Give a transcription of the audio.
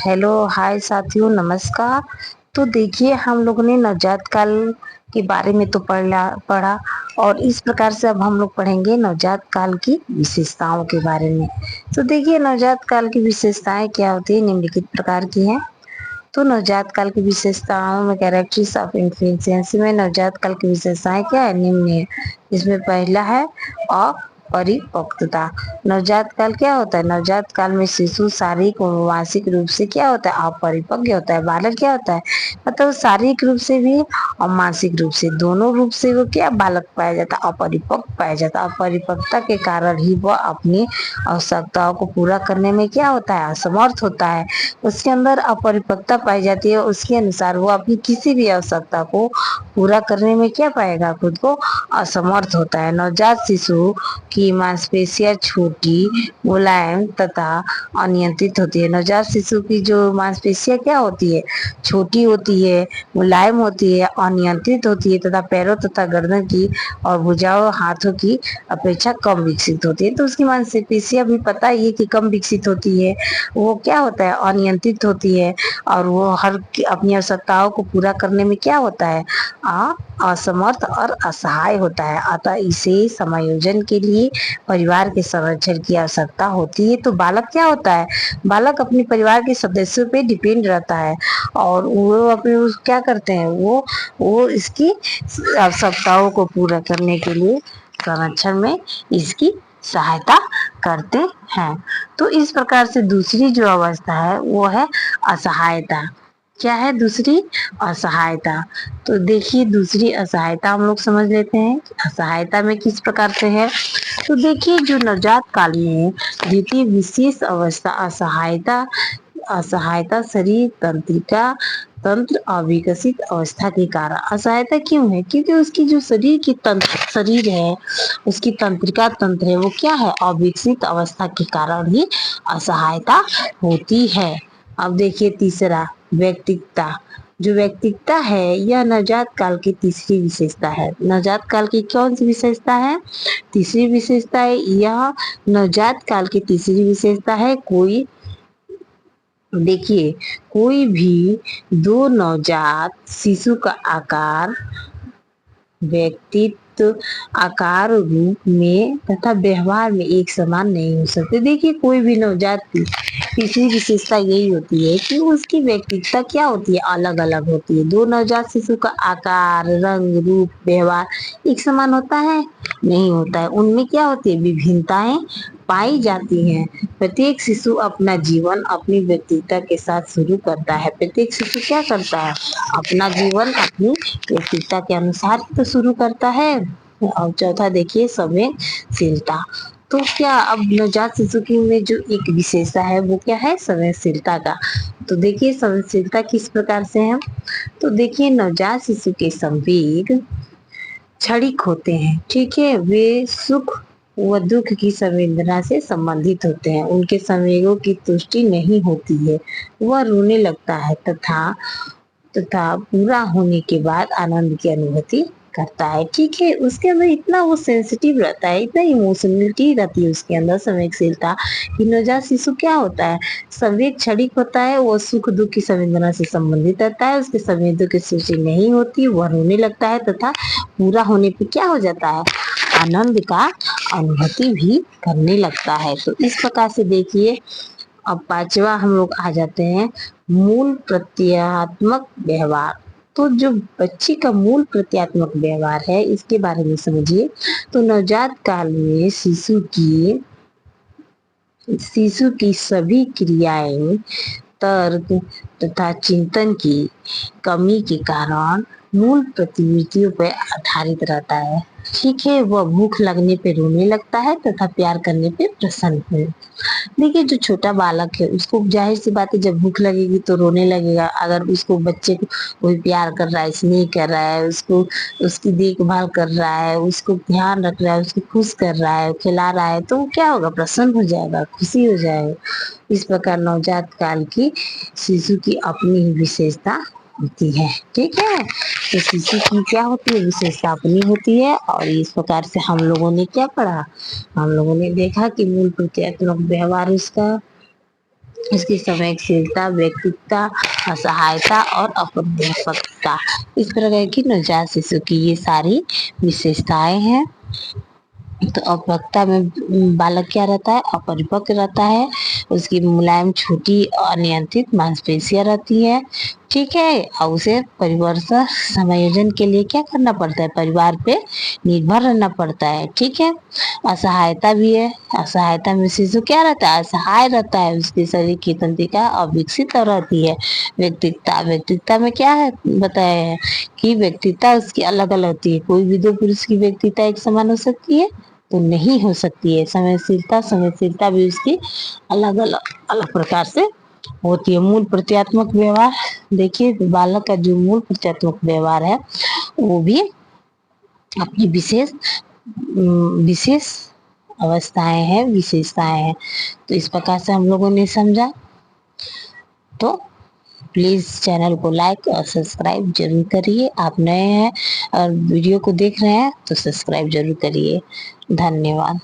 Hello hi साथियों, नमस्कार। तो देखिए, हम लोगों ने नवजात काल के बारे में तो पढ़ा और इस प्रकार से अब हम लोग पढ़ेंगे नवजात काल की विशेषताओं के बारे में। तो देखिए, नवजात काल की विशेषताएं क्या होती है, निम्नलिखित प्रकार की हैं। तो नवजात काल की विशेषताओं में कैरेक्टरिस्टिक्स ऑफ इन्फेंसी में नवजात काल की विशेषताएं क्या है, निम्न है। इसमें पहला है अपरिपक्वता। नवजात काल क्या होता है? नवजात काल में शिशु शारीरिक और मानसिक रूप से क्या होता है? अपरिपक्व होता है। बालक क्या होता है? मतलब शारीरिक रूप से भी और मानसिक रूप से, दोनों रूप से वो क्या बालक पाया जाता है? अपरिपक्व पाया जाता है। अपरिपक्वता के कारण ही वह अपनी आवश्यकताओं को पूरा करने में क्या होता है? असमर्थ होता है। उसके अंदर अपरिपक्वता पाई जाती है, उसके अनुसार वो अपनी किसी भी आवश्यकता को पूरा करने में क्या पाएगा? खुद को असमर्थ होता है। नवजात शिशु की मांसपेशियां छोटी, मुलायम तथा अनियंत्रित होती है। नवजात शिशु की जो मांसपेशियां क्या होती है? छोटी होती है, मुलायम होती है, अनियंत्रित होती है तथा पैरों तथा गर्दन की और भुजाओं हाथों की अपेक्षा कम विकसित होती है। तो उसकी मांसपेशियां भी पता ही है कि कम विकसित होती है। वो क्या होता है? अनियंत्रित होती है और वो हर अपनी आवश्यकताओं को पूरा करने में क्या होता है? असमर्थ और असहाय होता है। अतः इसे समायोजन के लिए परिवार के संरक्षण की आवश्यकता होती है। तो बालक क्या होता है? बालक अपने परिवार के सदस्यों पे डिपेंड रहता है और वो अपने क्या करते हैं? वो इसकी आवश्यकताओं को पूरा करने के लिए संरक्षण में इसकी सहायता करते हैं। तो इस प्रकार से दूसरी जो अवस्था है वो है असहायता। क्या है दूसरी? असहायता। तो देखिए, दूसरी असहायता हम लोग समझ लेते हैं कि असहायता में किस प्रकार से है। तो देखिए, जो नवजात काल में द्वितीय विशेष अवस्था असहायता असहायता शरीर तंत्रिका तंत्र अविकसित अवस्था के कारण। असहायता क्यों है? क्योंकि उसकी जो शरीर है, उसकी तंत्रिका तंत्र है, वो क्या है? अविकसित अवस्था के कारण ही असहायता होती है। अब देखिए तीसरा, व्यक्तिकता। जो व्यक्तिकता है यह नवजात काल की तीसरी विशेषता है। नवजात काल की कौन सी विशेषता है? तीसरी विशेषता है यह। नवजात काल की तीसरी विशेषता है कोई, देखिए, कोई भी दो नवजात शिशु का आकार, व्यक्तित्व, आकार, रूप में तथा व्यवहार में एक समान नहीं हो सकते। देखिए, कोई भी नवजात की तीसरी विशेषता यही होती है कि उसकी व्यक्तित्व क्या होती है? अलग अलग होती है। दो नवजात शिशु का आकार, रंग, रूप, व्यवहार एक समान होता है? नहीं होता है। उनमें क्या होती है? विभिन्नताएं पाई जाती हैं। प्रत्येक शिशु अपना जीवन अपनी व्यक्तित्व के साथ शुरू करता है। प्रत्येक शिशु क्या करता है? अपना जीवन अपनी व्यक्तित्व के अनुसार तो शुरू करता है। और चौथा देखिए, संवेदनशीलता। तो क्या अब नवजात शिशु की में जो एक विशेषता है वो क्या है? संवेदनशीलता का। तो देखिए, संवेदनशीलता किस प्रकार से है। तो देखिए, नवजात शिशु के संवेग क्षणिक होते हैं। ठीक है, वे सुख व दुख की संवेदना से संबंधित होते हैं। उनके संवेगों की तुष्टि नहीं होती है। वह रोने लगता है तथा तथा पूरा होने के बाद आनंद की अनुभूति करता है। ठीक है, उसके अंदर इतना वो सेंसिटिव रहता है, इतना इमोशनलिटी रहती है उसके अंदर, संवेदनशीलता। कि नवजात शिशु क्या होता है? संवेग क्षणिक होता है, वो सुख दुख की संवेदना से संबंधित रहता है, उसके संवेदों की सूची नहीं होती, वह रोने लगता है तथा पूरा होने पे क्या हो जाता है? आनंद का अनुभूति भी करने लगता है। तो इस प्रकार से देखिए, अब पांचवा हम लोग आ जाते हैं, मूल प्रत्यात्मक व्यवहार। तो जो बच्चे का मूल प्रत्यात्मक व्यवहार है इसके बारे में समझिए। तो नवजात काल में शिशु की सभी क्रियाएं तर्क तथा चिंतन की कमी के कारण मूल प्रवृत्तियों पर आधारित रहता है। ठीक है, वह भूख लगने पे रोने लगता है तथा प्यार करने पे प्रसन्न है। देखिए, जो छोटा बालक है उसको जाहिर सी बात है, जब भूख लगेगी तो रोने लगेगा। अगर उसको बच्चे को कोई प्यार कर रहा है, स्नेह कर रहा है, उसको उसकी देखभाल कर रहा है, उसको ध्यान रख रहा है, उसको खुश कर रहा है, खिला रहा है, तो वो क्या होगा? प्रसन्न हो जाएगा, खुशी हो जाएगा। इस प्रकार नवजात काल की शिशु की अपनी ही विशेषता होती है। ठीक है, तो शिशु की क्या होती है? विशेषता अपनी होती है। और इस प्रकार से हम लोगों ने क्या पढ़ा? हम लोगों ने देखा कि मूल प्रत्यात्मक व्यवहार उसका इसकी संवेदनशीलता, व्यक्तित्व, असहायता और अपरिपक्वता, इस प्रकार की नवजात शिशु की ये सारी विशेषताएं हैं। तो अपरिपक्वता में बालक क्या रहता है, अपरिपक्व रहता है, उसकी मुलायम छोटी अनियंत्रित मांसपेशियां रहती है, ठीक है, और उसे परिवर्तन समायोजन के लिए क्या करना पड़ता है, परिवार पे निर्भर रहना पड़ता है, ठीक है। असहायता भी है, असहायता में शिशु क्या रहता है, असहाय रहता है, उसके शरीर की तंत्रिका अविकसित रहती है। व्यक्तित्व, व्यक्तित्व में क्या है बताया है कि व्यक्तित्व उसकी अलग अलग होती है, कोई भी दो पुरुष की व्यक्तित्व एक समान हो सकती है तो नहीं हो सकती है। संवेदनशीलता, संवेदनशीलता भी उसकी अलग अलग अलग प्रकार से होती है। मूल प्रत्यात्मक व्यवहार, देखिए बालक का जो मूल प्रत्यात्मक व्यवहार है वो भी अपनी विशेष विशेष अवस्थाएं हैं, विशेषताएं हैं। तो इस प्रकार से हम लोगों ने समझा। तो प्लीज चैनल को लाइक और सब्सक्राइब जरूर करिए। आप नए हैं और वीडियो को देख रहे हैं तो सब्सक्राइब जरूर करिए। धन्यवाद।